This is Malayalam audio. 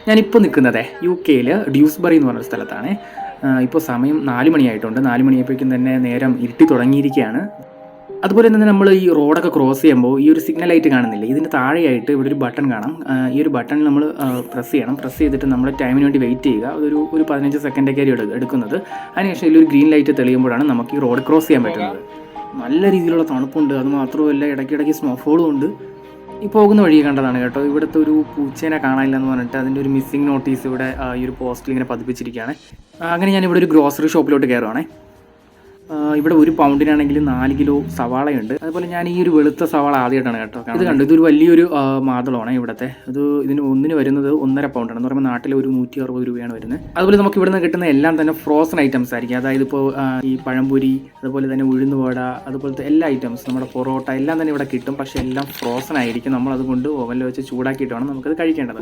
ഞാനിപ്പോൾ നിൽക്കുന്നത് UK ഡ്യൂസ്ബറി എന്ന് പറഞ്ഞൊരു സ്ഥലത്താണ്. ഇപ്പോൾ സമയം 4 മണിയായിട്ടുണ്ട്. 4 മണിയായപ്പോഴേക്കും തന്നെ നേരം ഇരുട്ടി തുടങ്ങിയിരിക്കുകയാണ്. അതുപോലെ തന്നെ നമ്മൾ ഈ റോഡൊക്കെ ക്രോസ് ചെയ്യുമ്പോൾ ഈ ഒരു സിഗ്നൽ ലൈറ്റ് കാണുന്നില്ലേ, ഇതിന് താഴെയായിട്ട് ഇവിടെ ഒരു ബട്ടൺ കാണാം. ഈ ഒരു ബട്ടൺ നമ്മൾ പ്രസ് ചെയ്യണം. പ്രസ് ചെയ്തിട്ട് നമ്മൾ ടൈമിന് വേണ്ടി വെയിറ്റ് ചെയ്യുക. ഒരു 15 സെക്കൻഡൊക്കെ എടുക്കുന്നത്. അതിനുശേഷം ഇതിലൊരു ഗ്രീൻ ലൈറ്റ് തെളിയുമ്പോഴാണ് നമുക്ക് ഈ റോഡ് ക്രോസ് ചെയ്യാൻ പറ്റുന്നത്. നല്ല രീതിയിലുള്ള തണുപ്പുണ്ട്. അത് മാത്രമല്ല ഇടയ്ക്കിടയ്ക്ക് സ്നോഫോളും ഉണ്ട്. ഈ പോകുന്ന വഴി കണ്ടതാണ് കേട്ടോ. ഇവിടുത്തെ ഒരു പൂച്ചേനെ കാണാനില്ല എന്ന് പറഞ്ഞിട്ട് അതിൻ്റെ ഒരു മിസ്സിംഗ് നോട്ടീസ് ഇവിടെ ഈ ഒരു പോസ്റ്റിൽ ഇങ്ങനെ പതിപ്പിച്ചിരിക്കുകയാണ്. അങ്ങനെ ഞാൻ ഇവിടെ ഒരു ഗ്രോസറി ഷോപ്പിലോട്ട് കയറുവാണേ. ഇവിടെ ഒരു പൗണ്ടിനാണെങ്കിൽ 4 കിലോ സവാളയുണ്ട്. അതുപോലെ ഞാൻ ഈ ഒരു വെളുത്ത സവാള ആദ്യമായിട്ടാണ് കേട്ടോ. ഇത് കണ്ടു, ഇതൊരു വലിയൊരു മാതളമാണ് ഇവിടുത്തെ. ഇതിന് ഒന്നിന് വരുന്നത് 1.5 പൗണ്ടാണ്. എന്ന് പറയുമ്പോൾ നാട്ടിൽ ഒരു 160 രൂപയാണ് വരുന്നത്. അതുപോലെ നമുക്ക് ഇവിടെ നിന്ന് കിട്ടുന്ന എല്ലാം തന്നെ ഫ്രോസൺ ഐറ്റംസ് ആയിരിക്കും. അതായത് ഇപ്പോൾ ഈ പഴംപൊരി, അതുപോലെ തന്നെ ഉഴുന്നുവട, അതുപോലത്തെ എല്ലാ ഐറ്റംസ്, നമ്മുടെ പൊറോട്ട എല്ലാം തന്നെ ഇവിടെ കിട്ടും. പക്ഷേ എല്ലാം ഫ്രോസൺ ആയിരിക്കും. നമ്മളതുകൊണ്ട് ഓവനിൽ വെച്ച് ചൂടാക്കിയിട്ട് വേണം നമുക്കത് കഴിക്കേണ്ടത്.